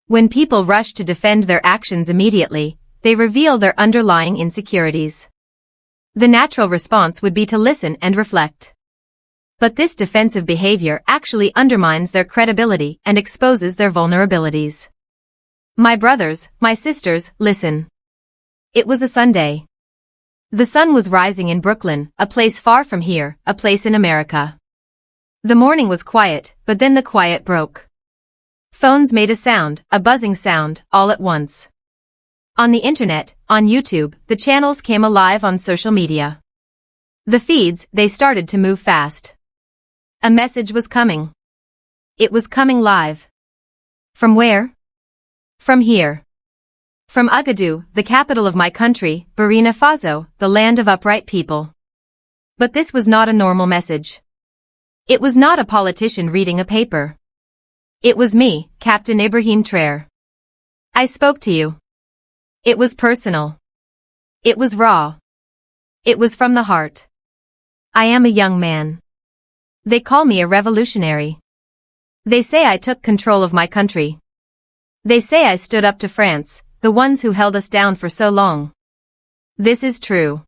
When people rush to defend their actions immediately, they reveal their underlying insecurities. The natural response would be to listen and reflect. But this defensive behavior actually undermines their credibility and exposes their vulnerabilities. My brothers, my sisters, listen. It was a Sunday. The sun was rising in Brooklyn, a place far from here, a place in America. The morning was quiet, but then the quiet broke. Phones made a sound, a buzzing sound, all at once. On the internet, on YouTube, the channels came alive on social media. The feeds, they started to move fast. A message was coming. It was coming live. From where? From here. From Agadir, the capital of my country, Burkina Faso, the land of upright people. But this was not a normal message. It was not a politician reading a paper. It was me, Captain Ibrahim Traoré. I spoke to you. It was personal. It was raw. It was from the heart. I am a young man. They call me a revolutionary. They say I took control of my country. They say I stood up to France, the ones who held us down for so long. This is true.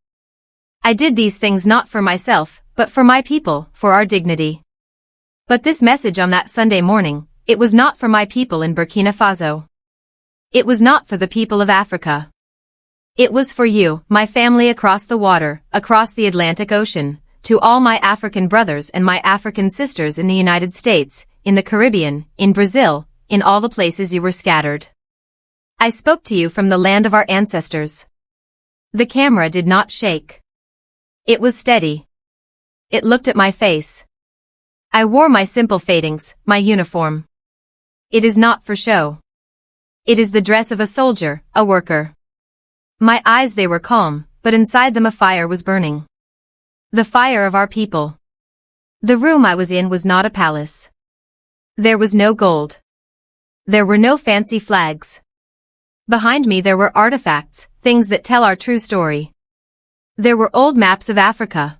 I did these things not for myself, but for my people, for our dignity. But this message on that Sunday morning, it was not for my people in Burkina Faso. It was not for the people of Africa. It was for you, my family across the water, across the Atlantic Ocean, to all my African brothers and my African sisters in the United States, in the Caribbean, in Brazil, in all the places you were scattered. I spoke to you from the land of our ancestors. The camera did not shake. It was steady. It looked at my face. I wore my simple fadings, my uniform. It is not for show. It is the dress of a soldier, a worker. My eyes, they were calm, but inside them a fire was burning. The fire of our people. The room I was in was not a palace. There was no gold. There were no fancy flags. Behind me there were artifacts, things that tell our true story. There were old maps of Africa.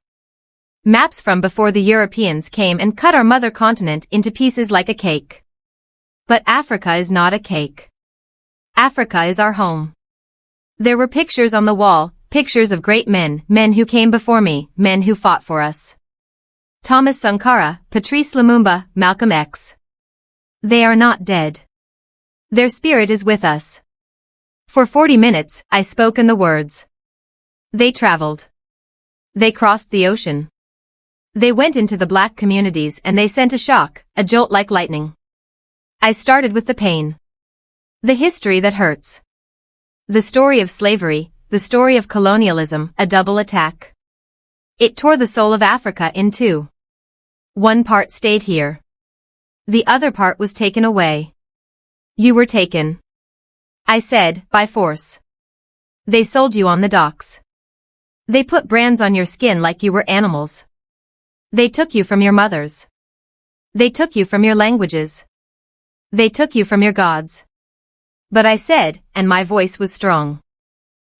Maps from before the Europeans came and cut our mother continent into pieces like a cake. But Africa is not a cake. Africa is our home. There were pictures on the wall, pictures of great men, men who came before me, men who fought for us. Thomas Sankara, Patrice Lumumba, Malcolm X. They are not dead. Their spirit is with us. For 40 minutes, I spoke in the words. They traveled. They crossed the ocean. They went into the black communities and they sent a shock, a jolt like lightning. I started with the pain. The history that hurts. The story of slavery, the story of colonialism, a double attack. It tore the soul of Africa in two. One part stayed here. The other part was taken away. You were taken. I said, by force. They sold you on the docks. They put brands on your skin like you were animals. They took you from your mothers. They took you from your languages. They took you from your gods. But I said, and my voice was strong.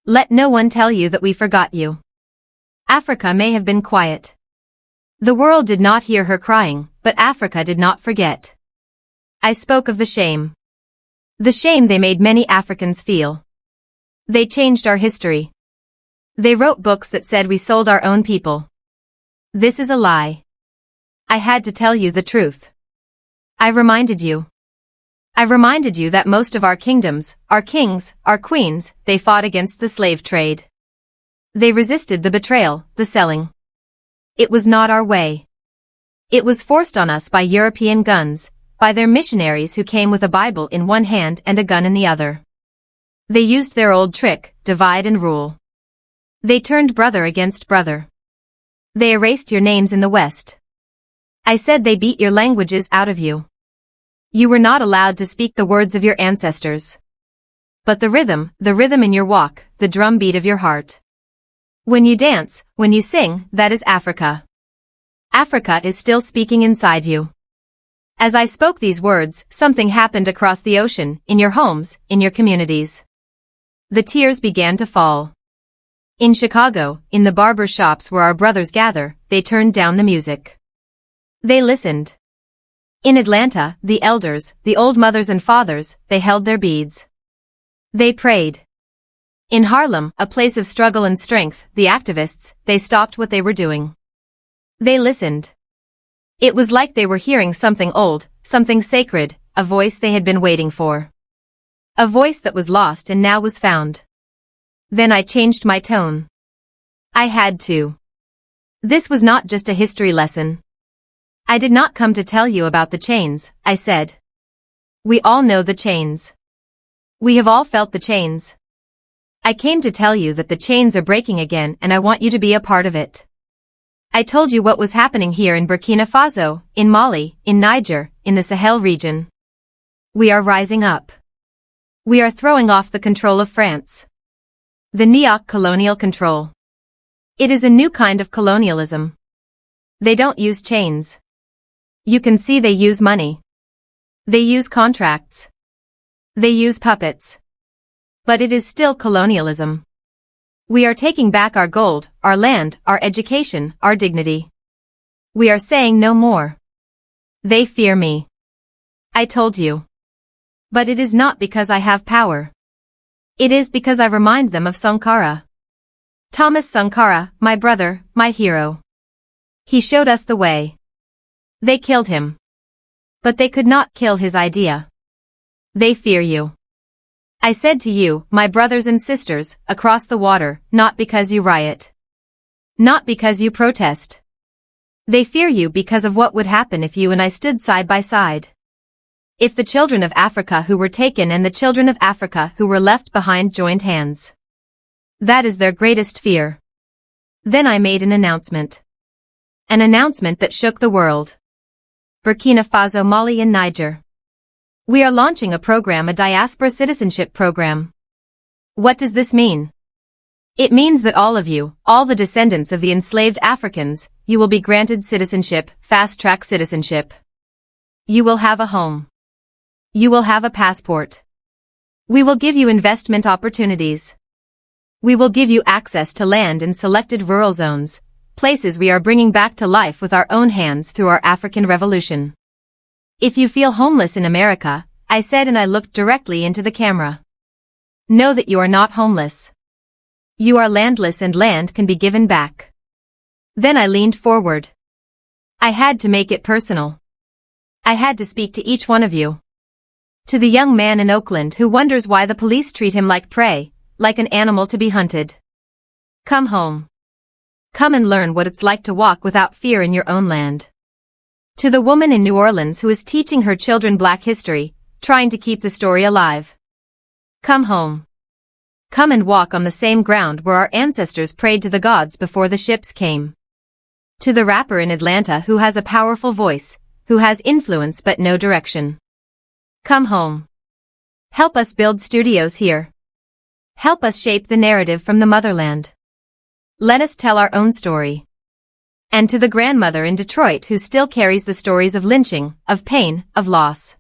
Let no one tell you that we forgot you. Africa may have been quiet. The world did not hear her crying, but Africa did not forget. I spoke of the shame. The shame they made many Africans feel. They changed our history. They wrote books that said we sold our own people. This is a lie. I had to tell you the truth. I reminded you. I reminded you that most of our kingdoms, our kings, our queens, they fought against the slave trade. They resisted the betrayal, the selling. It was not our way. It was forced on us by European guns, by their missionaries who came with a Bible in one hand and a gun in the other. They used their old trick, divide and rule. They turned brother against brother. They erased your names in the West. I said they beat your languages out of you. You were not allowed to speak the words of your ancestors. But the rhythm in your walk, the drumbeat of your heart. When you dance, when you sing, that is Africa. Africa is still speaking inside you. As I spoke these words, something happened across the ocean, in your homes, in your communities. The tears began to fall. In Chicago, in the barber shops where our brothers gather, they turned down the music. They listened. In Atlanta, the elders, the old mothers and fathers, they held their beads. They prayed. In Harlem, a place of struggle and strength, the activists, they stopped what they were doing. They listened. It was like they were hearing something old, something sacred, a voice they had been waiting for. A voice that was lost and now was found. Then I changed my tone. I had to. This was not just a history lesson. I did not come to tell you about the chains, I said. We all know the chains. We have all felt the chains. I came to tell you that the chains are breaking again and I want you to be a part of it. I told you what was happening here in Burkina Faso, in Mali, in Niger, in the Sahel region. We are rising up. We are throwing off the control of France. The neo-colonial control. It is a new kind of colonialism. They don't use chains. You can see they use money. They use contracts. They use puppets. But it is still colonialism. We are taking back our gold, our land, our education, our dignity. We are saying no more. They fear me. I told you. But it is not because I have power. It is because I remind them of Sankara. Thomas Sankara, my brother, my hero. He showed us the way. They killed him. But they could not kill his idea. They fear you. I said to you, my brothers and sisters, across the water, not because you riot. Not because you protest. They fear you because of what would happen if you and I stood side by side. If the children of Africa who were taken and the children of Africa who were left behind joined hands. That is their greatest fear. Then I made an announcement. An announcement that shook the world. Burkina Faso, Mali and Niger. We are launching a program, a diaspora citizenship program. What does this mean? It means that all of you, all the descendants of the enslaved Africans, you will be granted citizenship, fast-track citizenship. You will have a home. You will have a passport. We will give you investment opportunities. We will give you access to land in selected rural zones, places we are bringing back to life with our own hands through our African Revolution. If you feel homeless in America, I said, and I looked directly into the camera. Know that you are not homeless. You are landless and land can be given back. Then I leaned forward. I had to make it personal. I had to speak to each one of you. To the young man in Oakland who wonders why the police treat him like prey, like an animal to be hunted. Come home. Come and learn what it's like to walk without fear in your own land. To the woman in New Orleans who is teaching her children Black history, trying to keep the story alive. Come home. Come and walk on the same ground where our ancestors prayed to the gods before the ships came. To the rapper in Atlanta who has a powerful voice, who has influence but no direction. Come home. Help us build studios here. Help us shape the narrative from the motherland. Let us tell our own story. And to the grandmother in Detroit who still carries the stories of lynching, of pain, of loss.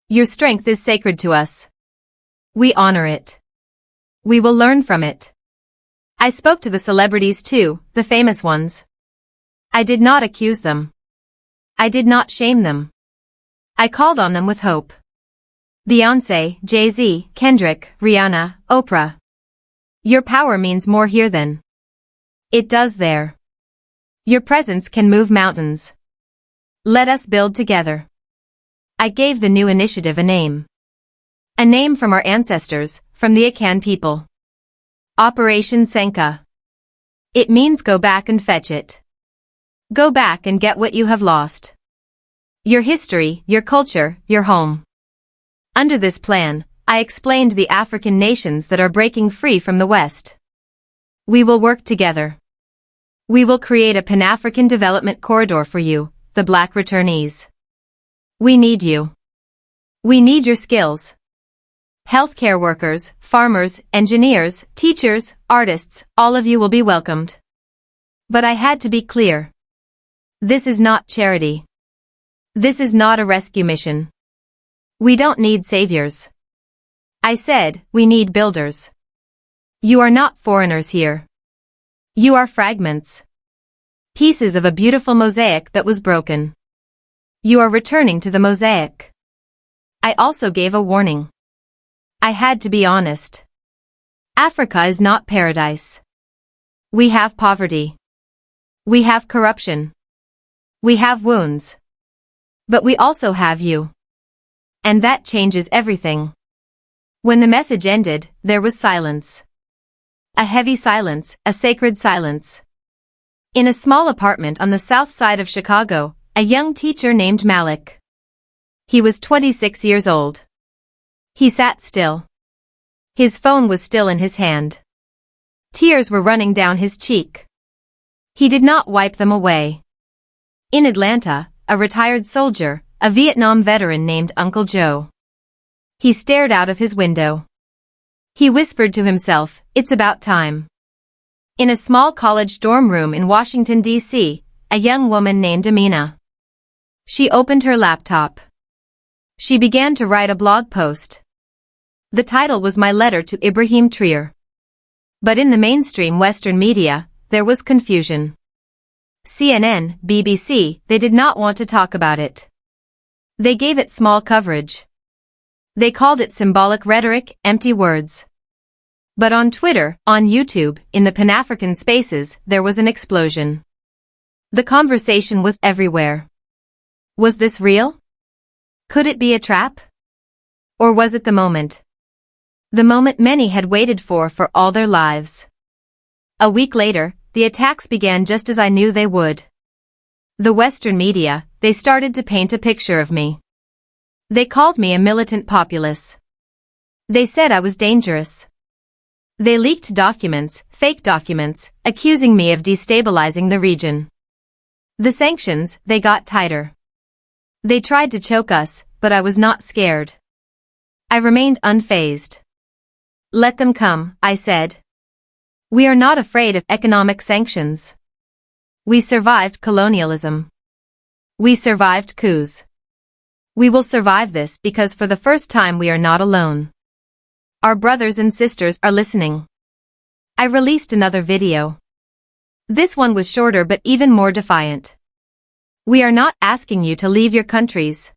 Your strength is sacred to us. We honor it. We will learn from it. I spoke to the celebrities too, the famous ones. I did not accuse them. I did not shame them. I called on them with hope. Beyoncé, Jay-Z, Kendrick, Rihanna, Oprah. Your power means more here than it does there. Your presence can move mountains. Let us build together. I gave the new initiative a name. A name from our ancestors, from the Akan people. Operation Senka. It means go back and fetch it. Go back and get what you have lost. Your history, your culture, your home. Under this plan, I explained the African nations that are breaking free from the West. We will work together. We will create a Pan-African development corridor for you, the Black returnees. We need you. We need your skills. Healthcare workers, farmers, engineers, teachers, artists, all of you will be welcomed. But I had to be clear. This is not charity. This is not a rescue mission. We don't need saviors. I said, we need builders. You are not foreigners here. You are fragments. Pieces of a beautiful mosaic that was broken. You are returning to the mosaic. I also gave a warning. I had to be honest. Africa is not paradise. We have poverty. We have corruption. We have wounds. But we also have you. And that changes everything. When the message ended, there was silence. A heavy silence, a sacred silence. In a small apartment on the south side of Chicago, a young teacher named Malik. He was 26 years old. He sat still. His phone was still in his hand. Tears were running down his cheek. He did not wipe them away. In Atlanta, a retired soldier, a Vietnam veteran named Uncle Joe. He stared out of his window. He whispered to himself, "It's about time." In a small college dorm room in Washington, D.C., a young woman named Amina. She opened her laptop. She began to write a blog post. The title was My Letter to Ibrahim Traoré. But in the mainstream Western media, there was confusion. CNN, BBC, they did not want to talk about it. They gave it small coverage. They called it symbolic rhetoric, empty words. But on Twitter, on YouTube, in the Pan-African spaces, there was an explosion. The conversation was everywhere. Was this real? Could it be a trap? Or was it the moment? The moment many had waited for all their lives. A week later, the attacks began just as I knew they would. The Western media, they started to paint a picture of me. They called me a militant populace. They said I was dangerous. They leaked documents, fake documents, accusing me of destabilizing the region. The sanctions, they got tighter. They tried to choke us, but I was not scared. I remained unfazed. Let them come, I said. We are not afraid of economic sanctions. We survived colonialism. We survived coups. We will survive this because for the first time we are not alone. Our brothers and sisters are listening. I released another video. This one was shorter but even more defiant. We are not asking you to leave your countries.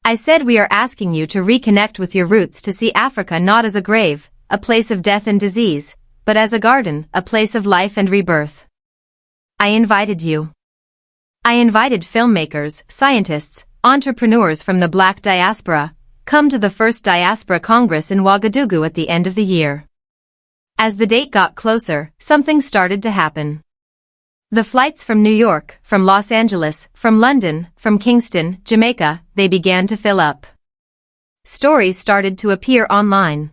I said we are asking you to reconnect with your roots, to see Africa not as a grave, a place of death and disease, but as a garden, a place of life and rebirth. I invited you. I invited filmmakers, scientists, entrepreneurs from the Black diaspora. Come to the first Diaspora Congress in Ouagadougou at the end of the year. As the date got closer, something started to happen. The flights from New York, from Los Angeles, from London, from Kingston, Jamaica, they began to fill up. Stories started to appear online.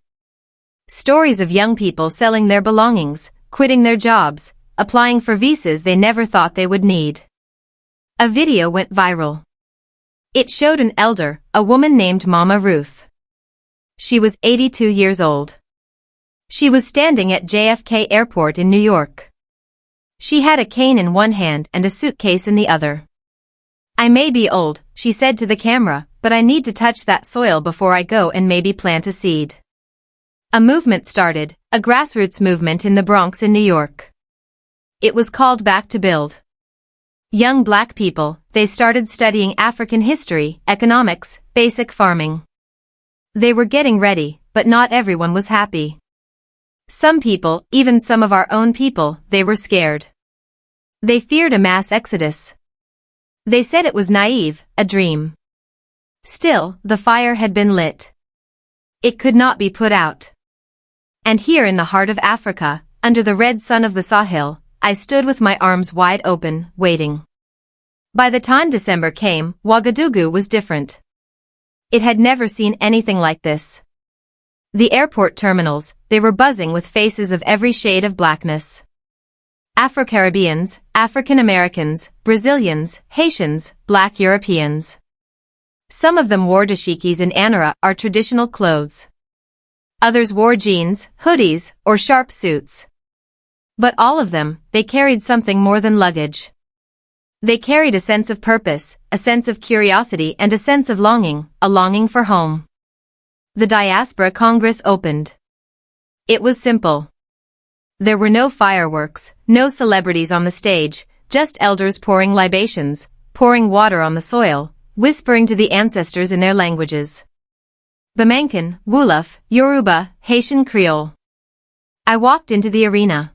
Stories of young people selling their belongings, quitting their jobs, applying for visas they never thought they would need. A video went viral. It showed an elder, a woman named Mama Ruth. She was 82 years old. She was standing at JFK Airport in New York. She had a cane in one hand and a suitcase in the other. I may be old, she said to the camera, but I need to touch that soil before I go and maybe plant a seed. A movement started, a grassroots movement in the Bronx in New York. It was called Back to Build. Young black people, they started studying African history, economics, basic farming. They were getting ready, but not everyone was happy. Some people, even some of our own people, they were scared. They feared a mass exodus. They said it was naive, a dream. Still, the fire had been lit. It could not be put out. And here in the heart of Africa, under the red sun of the Sahel, I stood with my arms wide open, waiting. By the time December came, Ouagadougou was different. It had never seen anything like this. The airport terminals, they were buzzing with faces of every shade of blackness. Afro-Caribbeans, African Americans, Brazilians, Haitians, Black Europeans. Some of them wore dashikis and anara, our traditional clothes. Others wore jeans, hoodies, or sharp suits. But all of them, they carried something more than luggage. They carried a sense of purpose, a sense of curiosity and a sense of longing, a longing for home. The Diaspora Congress opened. It was simple. There were no fireworks, no celebrities on the stage, just elders pouring libations, pouring water on the soil, whispering to the ancestors in their languages. Bamankan, Wolof, Yoruba, Haitian Creole. I walked into the arena.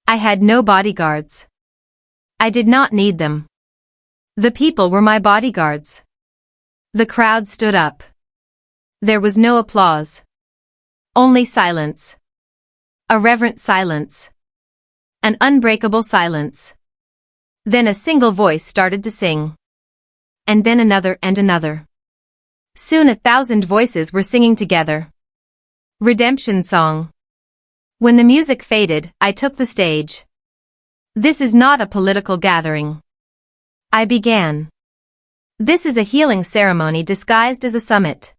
I had no bodyguards. I did not need them. The people were my bodyguards. The crowd stood up. There was no applause. Only silence. A reverent silence. An unbreakable silence. Then a single voice started to sing. And then another and another. Soon 1,000 voices were singing together. Redemption song. When the music faded, I took the stage. This is not a political gathering. I began. This is a healing ceremony disguised as a summit.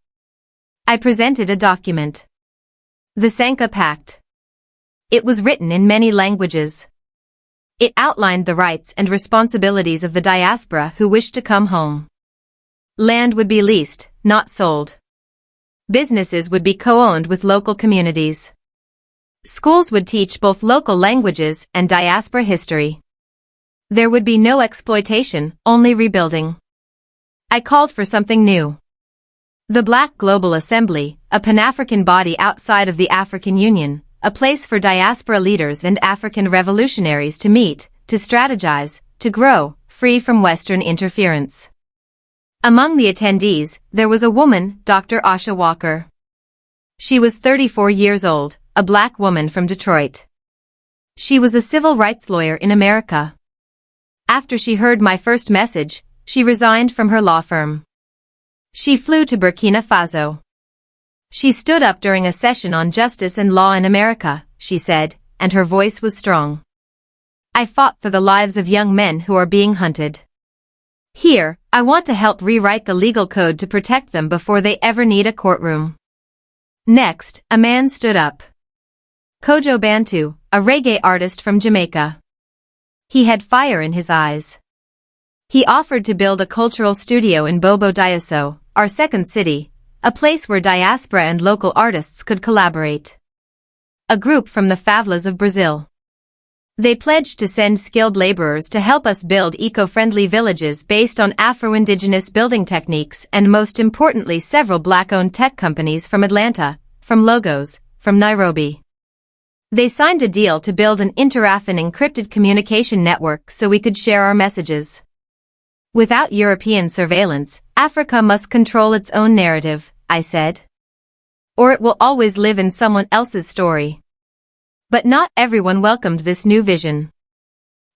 I presented a document. The Sanka Pact. It was written in many languages. It outlined the rights and responsibilities of the diaspora who wished to come home. Land would be leased, not sold. Businesses would be co-owned with local communities. Schools would teach both local languages and diaspora history. There would be no exploitation, only rebuilding. I called for something new. The Black Global Assembly, a Pan-African body outside of the African Union, a place for diaspora leaders and African revolutionaries to meet, to strategize, to grow, free from Western interference. Among the attendees, there was a woman, Dr. Asha Walker. She was 34 years old, a black woman from Detroit. She was a civil rights lawyer in America. After she heard my first message, she resigned from her law firm. She flew to Burkina Faso. She stood up during a session on justice and law in America, she said, and her voice was strong. I fought for the lives of young men who are being hunted. Here, I want to help rewrite the legal code to protect them before they ever need a courtroom. Next, a man stood up. Kojo Bantu, a reggae artist from Jamaica. He had fire in his eyes. He offered to build a cultural studio in Bobo Dioulasso, our second city, a place where diaspora and local artists could collaborate. A group from the favelas of Brazil. They pledged to send skilled laborers to help us build eco-friendly villages based on Afro-Indigenous building techniques and most importantly several black-owned tech companies from Atlanta, from Lagos, from Nairobi. They signed a deal to build an inter-Afan encrypted communication network so we could share our messages. Without European surveillance, Africa must control its own narrative, I said. Or it will always live in someone else's story. But not everyone welcomed this new vision.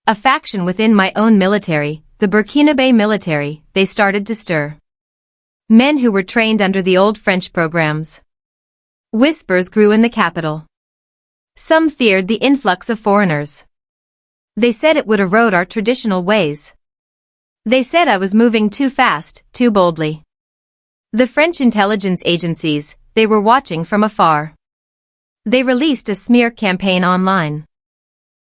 A faction within my own military, the Burkinabe military, they started to stir. Men who were trained under the old French programs. Whispers grew in the capital. Some feared the influx of foreigners. They said it would erode our traditional ways. They said I was moving too fast, too boldly. The French intelligence agencies, they were watching from afar. They released a smear campaign online.